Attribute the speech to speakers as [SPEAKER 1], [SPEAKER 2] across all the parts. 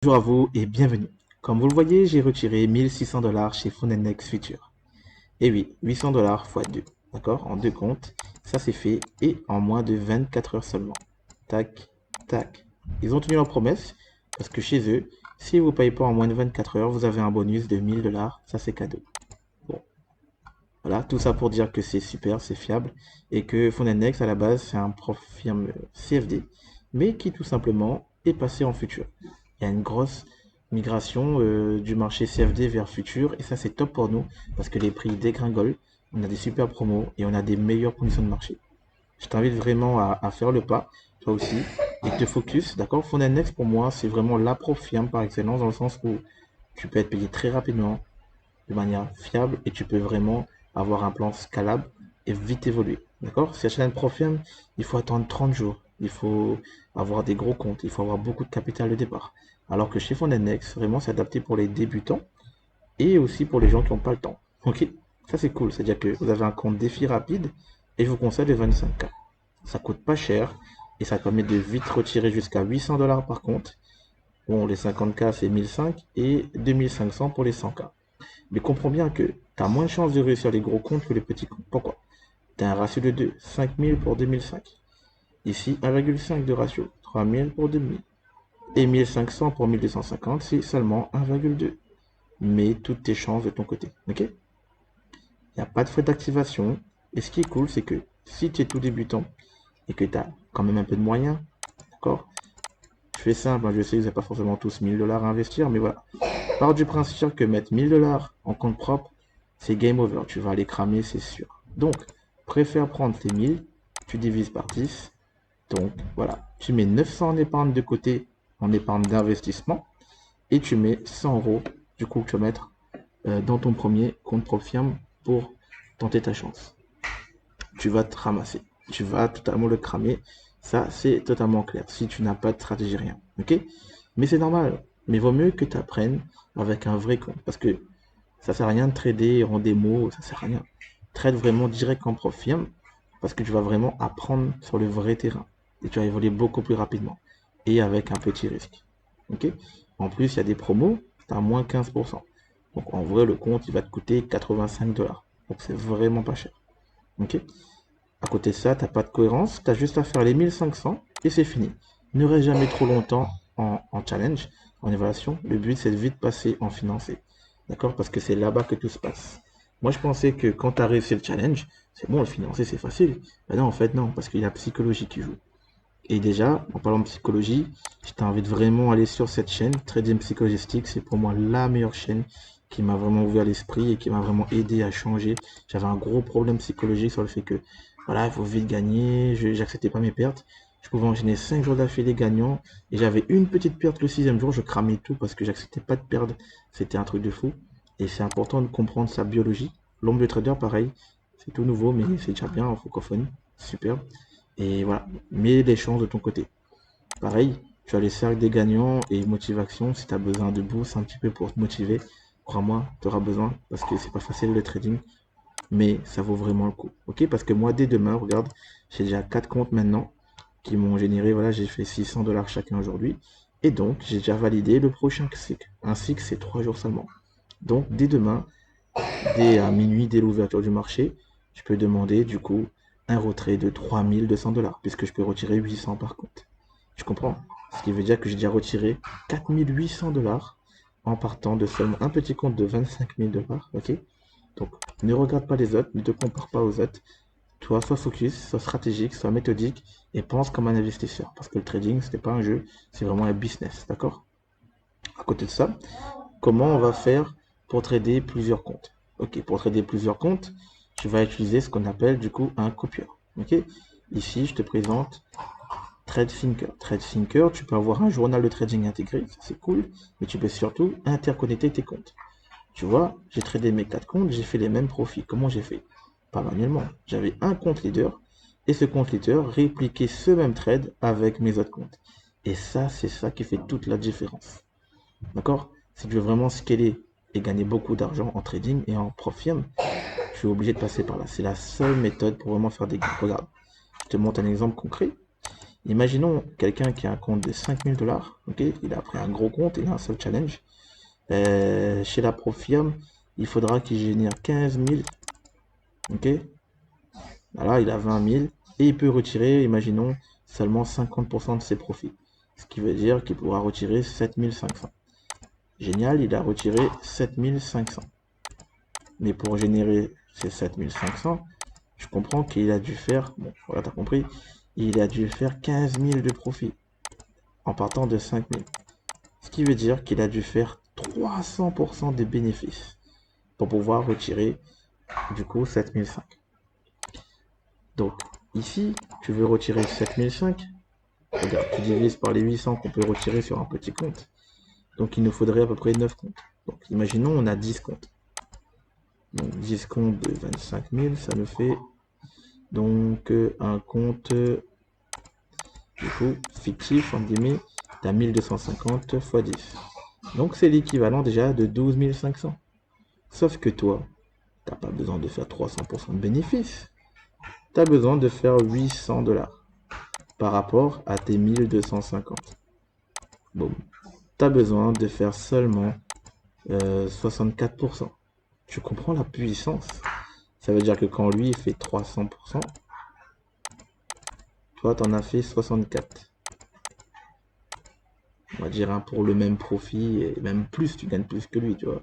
[SPEAKER 1] Bonjour à vous et bienvenue. Comme vous le voyez, j'ai retiré 1600 $ chez Funennex Future. Et oui, 800 $ x 2. D'accord? En deux comptes. Ça c'est fait et en moins de 24 heures seulement. Tac, tac. Ils ont tenu leur promesse parce que chez eux, si vous ne payez pas en moins de 24 heures, vous avez un bonus de 1000 $. Ça c'est cadeau. Bon, voilà, tout ça pour dire que c'est super, c'est fiable et que Funennex à la base c'est un prof firme CFD, mais qui tout simplement est passé en futur. Il y a une grosse migration du marché CFD vers futur et ça c'est top pour nous parce que les prix dégringolent, on a des super promos et on a des meilleures conditions de marché. Je t'invite vraiment à faire le pas, toi aussi, et te focus, d'accord? Funennex pour moi c'est vraiment la prof firme par excellence dans le sens où tu peux être payé très rapidement, de manière fiable et tu peux vraiment avoir un plan scalable et vite évoluer. D'accord? Si acheter une profirme, il faut attendre 30 jours. Il faut avoir des gros comptes. Il faut avoir beaucoup de capital de départ. Alors que chez Fondenex, vraiment, c'est adapté pour les débutants et aussi pour les gens qui n'ont pas le temps. Ok? Ça, c'est cool. C'est-à-dire que vous avez un compte défi rapide et je vous conseille le 25K. Ça coûte pas cher et ça permet de vite retirer jusqu'à 800 $ par compte. Bon, les 50K, c'est 1005 et 2500 pour les 100K. Mais comprends bien que tu as moins de chances de réussir les gros comptes que les petits comptes. Pourquoi? Tu as un ratio de 2, 5000 pour 2005. Ici, 1,5 de ratio, 3000 pour 2000. Et 1500 pour 1250, c'est seulement 1,2. Mais toutes tes chances de ton côté. Ok? Il n'y a pas de frais d'activation. Et ce qui est cool, c'est que si tu es tout débutant et que tu as quand même un peu de moyens, d'accord? Je fais simple, hein, je sais que vous n'avez pas forcément tous 1000 $ à investir, mais voilà. Part du principe que mettre 1000 $ en compte propre, c'est game over. Tu vas aller cramer, c'est sûr. Donc, préfère prendre tes 1000, tu divises par 10. Donc, voilà. Tu mets 900 en épargne de côté, en épargne d'investissement, et tu mets 100 euros, du coup, que tu vas mettre dans ton premier compte propre firme pour tenter ta chance. Tu vas te ramasser. Tu vas totalement le cramer. Ça, c'est totalement clair. Si tu n'as pas de stratégie, rien. Ok? Mais c'est normal. Mais vaut mieux que tu apprennes avec un vrai compte. Parce que ça sert à rien de trader en démo, ça sert à rien. Trade vraiment direct en prof firme parce que tu vas vraiment apprendre sur le vrai terrain et tu vas évoluer beaucoup plus rapidement et avec un petit risque. Ok? En plus, il y a des promos, tu as moins 15%. Donc en vrai, le compte, il va te coûter 85 $. Donc c'est vraiment pas cher. Ok? À côté de ça, tu n'as pas de cohérence, tu as juste à faire les 1500 et c'est fini. Ne reste jamais trop longtemps en challenge, en évaluation. Le but, c'est de vite passer en financé. D'accord? Parce que c'est là-bas que tout se passe. Moi, je pensais que quand tu as réussi le challenge, c'est bon, le financer, c'est facile. Mais non, en fait, non, parce qu'il y a la psychologie qui joue. Et déjà, en parlant de psychologie, je t'invite vraiment à aller sur cette chaîne. Trading Psychologistique, c'est pour moi la meilleure chaîne qui m'a vraiment ouvert l'esprit et qui m'a vraiment aidé à changer. J'avais un gros problème psychologique sur le fait que, voilà, il faut vite gagner, j'acceptais pas mes pertes. Je pouvais enchaîner 5 jours d'affilée gagnant et j'avais une petite perte le sixième jour, je cramais tout parce que j'acceptais pas de perdre. C'était un truc de fou. Et c'est important de comprendre sa biologie. L'ombre de trader, pareil, c'est tout nouveau, mais c'est déjà bien en francophonie. Super. Et voilà, mets les chances de ton côté. Pareil, tu as les cercles des gagnants et motivation. Si tu as besoin de boost un petit peu pour te motiver, crois-moi, tu auras besoin parce que c'est pas facile le trading, mais ça vaut vraiment le coup. Ok? Parce que moi, dès demain, regarde, j'ai déjà 4 comptes maintenant qui m'ont généré, voilà, j'ai fait 600 $ chacun aujourd'hui. Et donc, j'ai déjà validé le prochain cycle. Un cycle, c'est 3 jours seulement. Donc, dès demain, dès à minuit, dès l'ouverture du marché, je peux demander du coup un retrait de 3200 $ puisque je peux retirer 800 par compte. Tu comprends? Ce qui veut dire que j'ai déjà retiré 4800 $ en partant de seulement un petit compte de 25 000 $. Ok? Donc, ne regarde pas les autres, ne te compare pas aux autres. Toi, sois focus, sois stratégique, sois méthodique et pense comme un investisseur. Parce que le trading, ce n'est pas un jeu, c'est vraiment un business. D'accord? À côté de ça, comment on va faire pour trader plusieurs comptes? Ok, pour trader plusieurs comptes, tu vas utiliser ce qu'on appelle du coup un copieur. Ok, ici je te présente TradeThinker. TradeThinker, tu peux avoir un journal de trading intégré, ça c'est cool, mais tu peux surtout interconnecter tes comptes. Tu vois, j'ai tradé mes 4 comptes, j'ai fait les mêmes profits. Comment j'ai fait? Pas manuellement. J'avais un compte leader et ce compte leader répliquait ce même trade avec mes autres comptes. Et ça, c'est ça qui fait toute la différence. D'accord? Si tu veux vraiment scaler et gagner beaucoup d'argent en trading et en profit, je suis obligé de passer par là. C'est la seule méthode pour vraiment faire des gains. Regarde, je te montre un exemple concret. Imaginons quelqu'un qui a un compte de 5000 dollars, ok? Il a pris un gros compte, il a un seul challenge. Chez la Profirme, il faudra qu'il génère 15 000, ok? Voilà, il a 20 000 et il peut retirer, imaginons, seulement 50% de ses profits. Ce qui veut dire qu'il pourra retirer 7500. Génial, il a retiré 7500. Mais pour générer ces 7500, je comprends qu'il a dû faire, bon, voilà, t'as compris, il a dû faire 15 000 de profit en partant de 5 000. Ce qui veut dire qu'il a dû faire 300% des bénéfices pour pouvoir retirer du coup 7005. Donc ici, tu veux retirer 7005. Regarde, tu divises par les 800 qu'on peut retirer sur un petit compte. Donc il nous faudrait à peu près 9 comptes. Donc imaginons on a 10 comptes. Donc 10 comptes de 25 000, ça nous fait donc un compte du coup fictif en guillemets d'à 1250 x 10. Donc c'est l'équivalent déjà de 12 500. Sauf que toi, t'as pas besoin de faire 300% de bénéfices. Tu as besoin de faire 800 dollars par rapport à tes 1250. Bon, tu as besoin de faire seulement 64%. Tu comprends la puissance? Ça veut dire que quand lui il fait 300%, toi tu en as fait 64. On va dire hein, pour le même profit, et même plus, tu gagnes plus que lui, tu vois.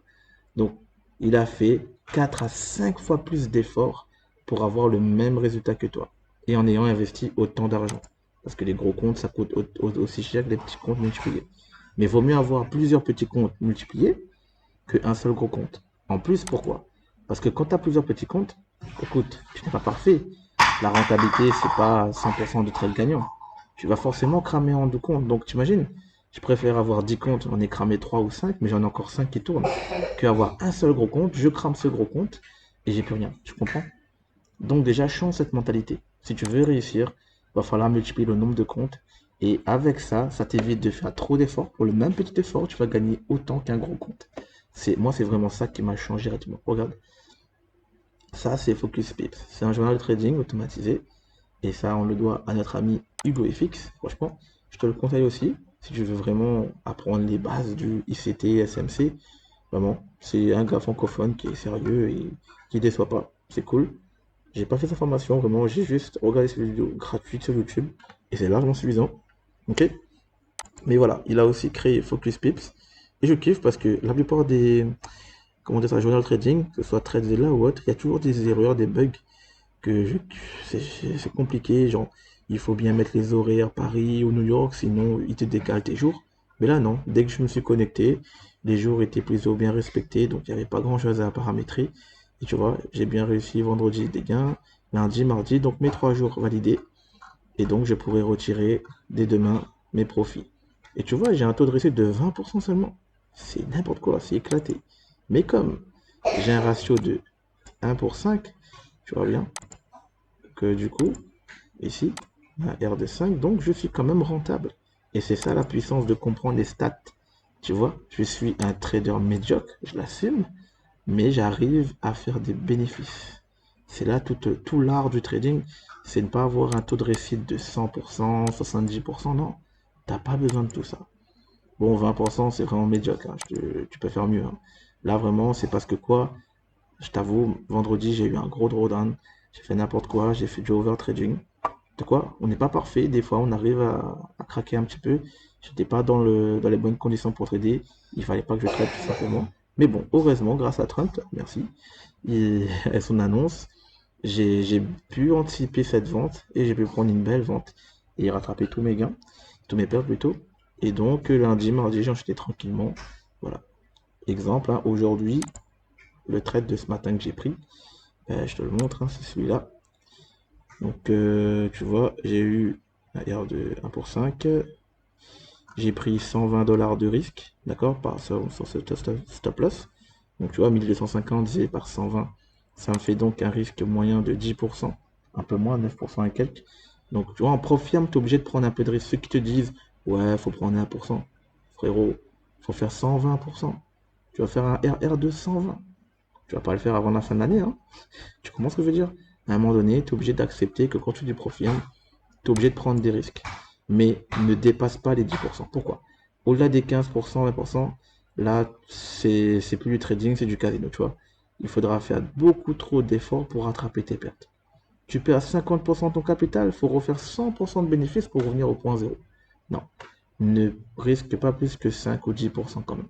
[SPEAKER 1] Donc, il a fait 4 à 5 fois plus d'efforts pour avoir le même résultat que toi. Et en ayant investi autant d'argent. Parce que les gros comptes, ça coûte aussi cher que les petits comptes multipliés. Mais il vaut mieux avoir plusieurs petits comptes multipliés qu'un seul gros compte. En plus, pourquoi? Parce que quand tu as plusieurs petits comptes, écoute, tu n'es pas parfait. La rentabilité, c'est pas 100% de trade gagnant. Tu vas forcément cramer en deux comptes. Donc, tu imagines, je préfère avoir 10 comptes, j'en ai cramé 3 ou 5, mais j'en ai encore 5 qui tournent, qu'avoir un seul gros compte, je crame ce gros compte et j'ai plus rien. Tu comprends? Donc déjà, change cette mentalité. Si tu veux réussir, il va falloir multiplier le nombre de comptes. Et avec ça, ça t'évite de faire trop d'efforts. Pour le même petit effort, tu vas gagner autant qu'un gros compte. Moi, c'est vraiment ça qui m'a changé rapidement. Regarde, ça, c'est Focus Pips. C'est un journal de trading automatisé. Et ça, on le doit à notre ami Hugo FX. Franchement, je te le conseille aussi. Si tu veux vraiment apprendre les bases du ICT, SMC, vraiment, c'est un gars francophone qui est sérieux et qui déçoit pas. C'est cool. J'ai pas fait sa formation, vraiment, j'ai juste regardé ses vidéos gratuites sur YouTube et c'est largement suffisant. Ok? Mais voilà, il a aussi créé Focus Pips et je kiffe parce que la plupart des, comment dire ça, journal trading, que ce soit Tradzilla ou autre, il y a toujours des erreurs, des bugs que je, c'est compliqué. Genre, il faut bien mettre les horaires Paris ou New York, sinon il te décale tes jours. Mais là, non, dès que je me suis connecté, les jours étaient plutôt bien respectés, donc il n'y avait pas grand chose à paramétrer. Et tu vois, j'ai bien réussi vendredi des gains, lundi, mardi, donc mes 3 jours validés. Et donc je pourrais retirer dès demain mes profits. Et tu vois, j'ai un taux de réussite de 20% seulement. C'est n'importe quoi, c'est éclaté. Mais comme j'ai un ratio de 1 pour 5, tu vois bien, que du coup, ici, un R de 5, donc je suis quand même rentable. Et c'est ça la puissance de comprendre les stats. Tu vois, je suis un trader médiocre, je l'assume, mais j'arrive à faire des bénéfices. C'est là tout l'art du trading, c'est ne pas avoir un taux de réussite de 100%, 70%, non. T'as pas besoin de tout ça. Bon, 20%, c'est vraiment médiocre, hein, tu peux faire mieux, hein. Là, vraiment, c'est parce que quoi, je t'avoue, vendredi, j'ai eu un gros drawdown, j'ai fait n'importe quoi, j'ai fait du overtrading. De quoi? On n'est pas parfait, des fois on arrive à craquer un petit peu. J'étais pas dans les bonnes conditions pour trader. Il fallait pas que je trade tout simplement. Mais bon, heureusement, grâce à Trump, merci, et son annonce, j'ai pu anticiper cette vente et j'ai pu prendre une belle vente et rattraper tous mes gains, tous mes pertes plutôt. Et donc lundi, mardi, j'ai acheté tranquillement. Voilà. Exemple, hein, aujourd'hui, le trade de ce matin que j'ai pris, je te le montre, hein, c'est celui-là. Donc, tu vois, j'ai eu un R de 1 pour 5. J'ai pris 120 dollars de risque, d'accord, sur ce stop loss. Donc, tu vois, 1250 divisé par 120, ça me fait donc un risque moyen de 10%, un peu moins, 9% et quelques. Donc, tu vois, en profirme, tu es obligé de prendre un peu de risque. Ceux qui te disent, ouais, faut prendre 1%. Frérot, faut faire 120%. Tu vas faire un RR de 120. Tu vas pas le faire avant la fin de l'année, hein. Tu comprends ce que je veux dire? À un moment donné, tu es obligé d'accepter que quand tu dis profirme, tu es obligé de prendre des risques. mais ne dépasse pas les 10%. Pourquoi? Au-delà des 15%, 20%, là, c'est plus du trading, c'est du casino, tu vois. Il faudra faire beaucoup trop d'efforts pour rattraper tes pertes. Tu perds 50% de ton capital, il faut refaire 100% de bénéfices pour revenir au point zéro. Non, ne risque pas plus que 5 ou 10% quand même.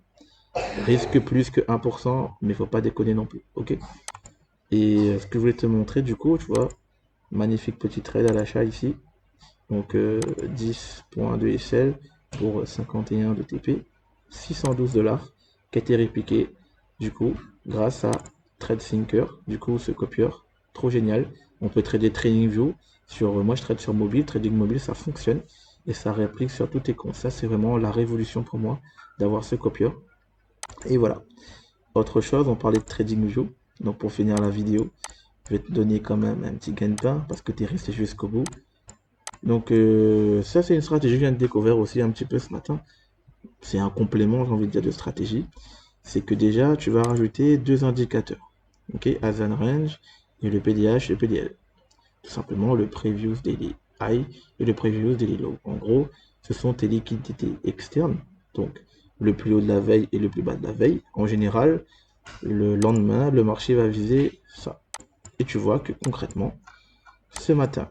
[SPEAKER 1] Risque plus que 1%, mais il faut pas déconner non plus, ok? Et ce que je voulais te montrer, du coup, tu vois, magnifique petit trade à l'achat ici. Donc 10.2 SL pour 51 de TP, 612 dollars, qui a été répliqué, du coup, grâce à TradeSyncer, du coup, ce copieur, trop génial. On peut trader TradingView sur, moi je trade sur mobile, trading mobile, ça fonctionne et ça réplique sur tous tes comptes. Ça, c'est vraiment la révolution pour moi d'avoir ce copieur. Et voilà. Autre chose, on parlait de TradingView. Donc pour finir la vidéo, je vais te donner quand même un petit gain de pain parce que tu es resté jusqu'au bout. Donc ça c'est une stratégie que je viens de découvrir aussi un petit peu ce matin. C'est un complément, j'ai envie de dire, de stratégie. C'est que déjà tu vas rajouter deux indicateurs. Ok, Hazen Range et le PDH et le PDL. Tout simplement le Previous Daily High et le Previous Daily Low. En gros, ce sont tes liquidités externes. Donc le plus haut de la veille et le plus bas de la veille. En général, le lendemain, le marché va viser ça. Et tu vois que concrètement, ce matin,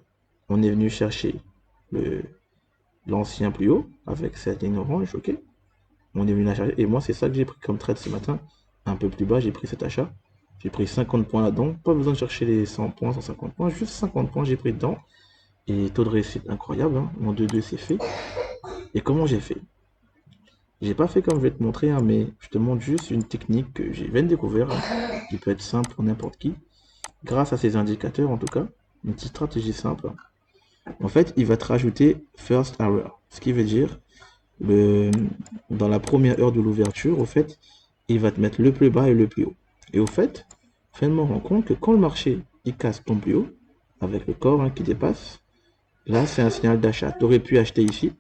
[SPEAKER 1] on est venu chercher le l'ancien plus haut avec cette ligne orange, ok. On est venu la chercher et moi c'est ça que j'ai pris comme trade ce matin. Un peu plus bas, j'ai pris cet achat. J'ai pris 50 points là-dedans. Pas besoin de chercher les 100 points, 150 points, juste 50 points j'ai pris dedans. Et taux de réussite incroyable, hein. Mon 2-2 c'est fait. Et comment j'ai fait? J'ai pas fait comme je vais te montrer, hein, mais je te montre juste une technique que j'ai viens de découvrir, hein, qui peut être simple pour n'importe qui. Grâce à ces indicateurs en tout cas, une petite stratégie simple. En fait, il va te rajouter first hour, ce qui veut dire le, dans la première heure de l'ouverture, au fait, il va te mettre le plus bas et le plus haut. Et au fait, finalement, on rend compte que quand le marché il casse ton plus haut, avec le corps, hein, qui dépasse, là c'est un signal d'achat. Tu aurais pu acheter ici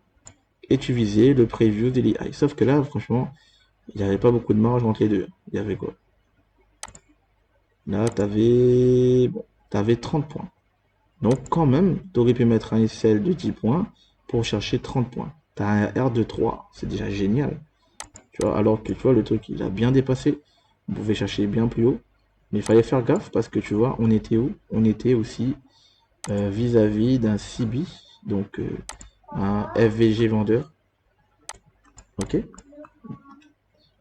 [SPEAKER 1] et tu visais le preview daily high. Sauf que là, franchement, il n'y avait pas beaucoup de marge entre les deux. Il y avait quoi? Là, t'avais 30 points. Donc quand même, tu aurais pu mettre un SL de 10 points pour chercher 30 points. Tu as un R de 3, c'est déjà génial. Tu vois, alors que tu vois, le truc, il a bien dépassé. On pouvait chercher bien plus haut. Mais il fallait faire gaffe parce que tu vois, on était où? On était aussi vis-à-vis d'un CB, donc un FVG vendeur. Ok?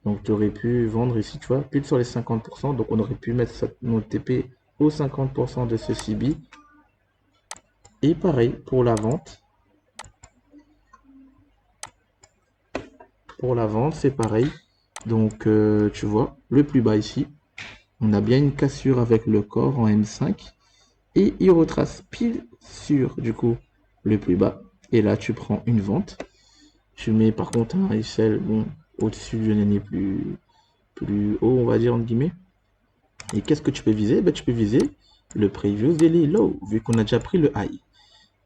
[SPEAKER 1] Donc tu aurais pu vendre ici, tu vois, pile sur les 50%. Donc on aurait pu mettre notre TP au 50% de ce CB. Et pareil pour la vente. Pour la vente, c'est pareil. Donc tu vois, le plus bas ici, on a bien une cassure avec le corps en M5. Et il retrace pile sur du coup le plus bas. Et là tu prends une vente. Tu mets par contre un SL bon, au-dessus du nez plus haut, on va dire entre guillemets. Et qu'est-ce que tu peux viser? Ben, tu peux viser le previous daily low, vu qu'on a déjà pris le high.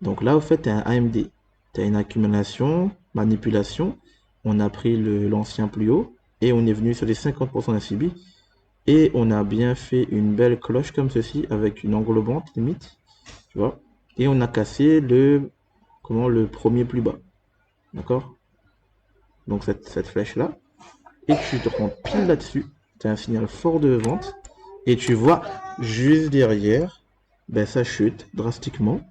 [SPEAKER 1] Donc là, au fait, tu as un AMD. Tu as une accumulation, manipulation. On a pris l'ancien plus haut et on est venu sur les 50% d'un CB. Et on a bien fait une belle cloche comme ceci avec une englobante limite. Tu vois? Et on a cassé le premier plus bas. D'accord? Donc cette flèche-là. Et tu te rends pile là-dessus. Tu as un signal fort de vente. Et tu vois juste derrière, ben ça chute drastiquement.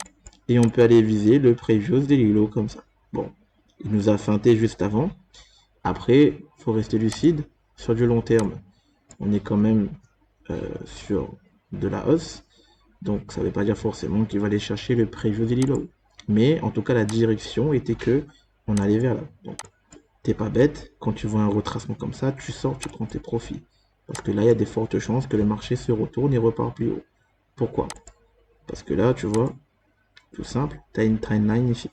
[SPEAKER 1] Et on peut aller viser le previous des lilos comme ça. Bon, il nous a feinté juste avant. Après, faut rester lucide. Sur du long terme, on est quand même sur de la hausse. Donc ça ne veut pas dire forcément qu'il va aller chercher le previous des lilos. Mais en tout cas, la direction était que on allait vers là. Donc, t'es pas bête. Quand tu vois un retracement comme ça, tu sors, tu prends tes profits. Parce que là, il y a des fortes chances que le marché se retourne et repart plus haut. Pourquoi? Parce que là, tu vois, tout simple, tu as une trendline ici.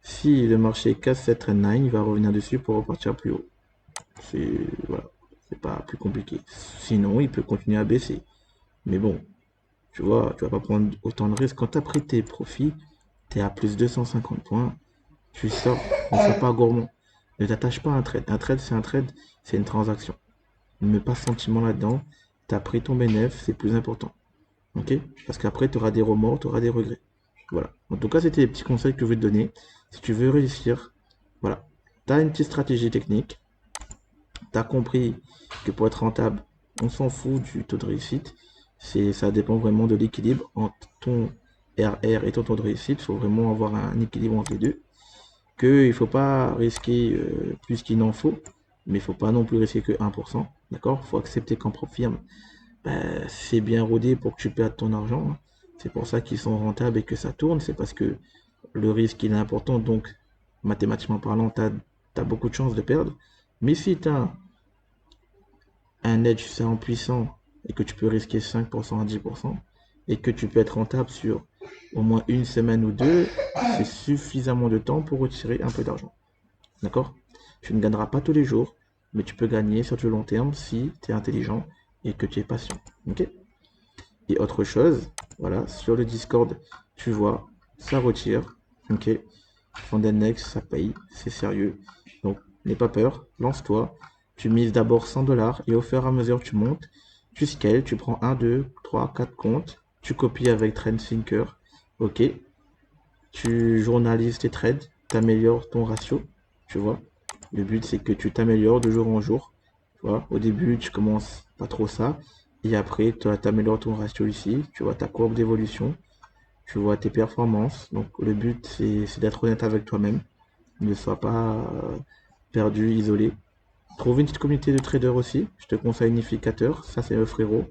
[SPEAKER 1] Si le marché casse cette trendline, il va revenir dessus pour repartir plus haut. C'est voilà, c'est pas plus compliqué. Sinon, il peut continuer à baisser. Mais bon, tu vois, tu vas pas prendre autant de risques. Quand tu as pris tes profits, tu es à plus 250 points, tu sors, ne sois pas gourmand. Ne t'attache pas à un trade. Un trade, c'est un trade, c'est une transaction. Ne mets pas sentiment là-dedans. Tu as pris ton bénéfice, c'est plus important. Ok? Parce qu'après, tu auras des remords, tu auras des regrets. Voilà. En tout cas, c'était les petits conseils que je vais te donner. Si tu veux réussir, voilà. Tu as une petite stratégie technique. Tu as compris que pour être rentable, on s'en fout du taux de réussite. Ça dépend vraiment de l'équilibre entre ton RR et ton taux de réussite. Il faut vraiment avoir un équilibre entre les deux. Il ne faut pas risquer plus qu'il n'en faut, mais il ne faut pas non plus risquer que 1%. D'accord? Il faut accepter qu'en propre firme, c'est bien rodé pour que tu perdes ton argent, hein. C'est pour ça qu'ils sont rentables et que ça tourne. C'est parce que le risque il est important. Donc, mathématiquement parlant, tu as beaucoup de chances de perdre. Mais si tu as un edge suffisamment puissant et que tu peux risquer 5% à 10% et que tu peux être rentable sur au moins une semaine ou deux, c'est suffisamment de temps pour retirer un peu d'argent. D'accord? Tu ne gagneras pas tous les jours, mais tu peux gagner sur du long terme si tu es intelligent et que tu es patient. Ok? Et autre chose, voilà, sur le Discord, tu vois, ça retire. Ok? Fondenex, ça paye, c'est sérieux. Donc, n'aie pas peur, lance-toi. Tu mises d'abord 100 dollars et au fur et à mesure que tu montes, tu scales, tu prends 1, 2, 3, 4 comptes, tu copies avec TrendThinker. Ok? Tu journalises tes trades, tu améliores ton ratio, tu vois. Le but, c'est que tu t'améliores de jour en jour. Tu vois, au début, tu commences pas trop ça. Et après, tu améliores ton ratio ici. Tu vois ta courbe d'évolution. Tu vois tes performances. Donc, le but, c'est d'être honnête avec toi-même. Ne sois pas perdu, isolé. Trouve une petite communauté de traders aussi. Je te conseille Unificateur. Ça, c'est le frérot.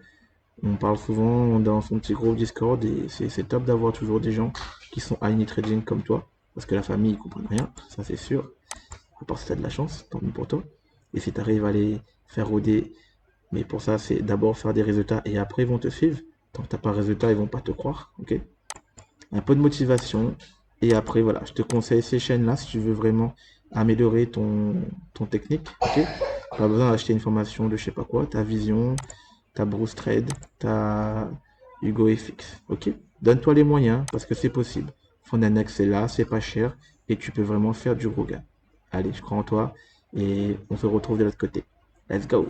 [SPEAKER 1] On parle souvent dans son petit groupe Discord et c'est top d'avoir toujours des gens qui sont alignés trading comme toi. Parce que la famille, ils comprennent rien. Ça, c'est sûr. À part si tu as de la chance, tant mieux pour toi. Et si tu arrives à les faire rôder, mais pour ça, c'est d'abord faire des résultats et après, ils vont te suivre. Tant que tu n'as pas de résultat, ils vont pas te croire. Ok? Un peu de motivation. Et après, voilà, je te conseille ces chaînes-là si tu veux vraiment améliorer ton technique. Ok? Pas besoin d'acheter une formation de je sais pas quoi. Ta vision, ta Bruce Trade, ta Hugo FX. Ok? Donne-toi les moyens parce que c'est possible. Fondanex, c'est là, c'est pas cher et tu peux vraiment faire du gros gain. Allez, je crois en toi et on se retrouve de l'autre côté. Let's go!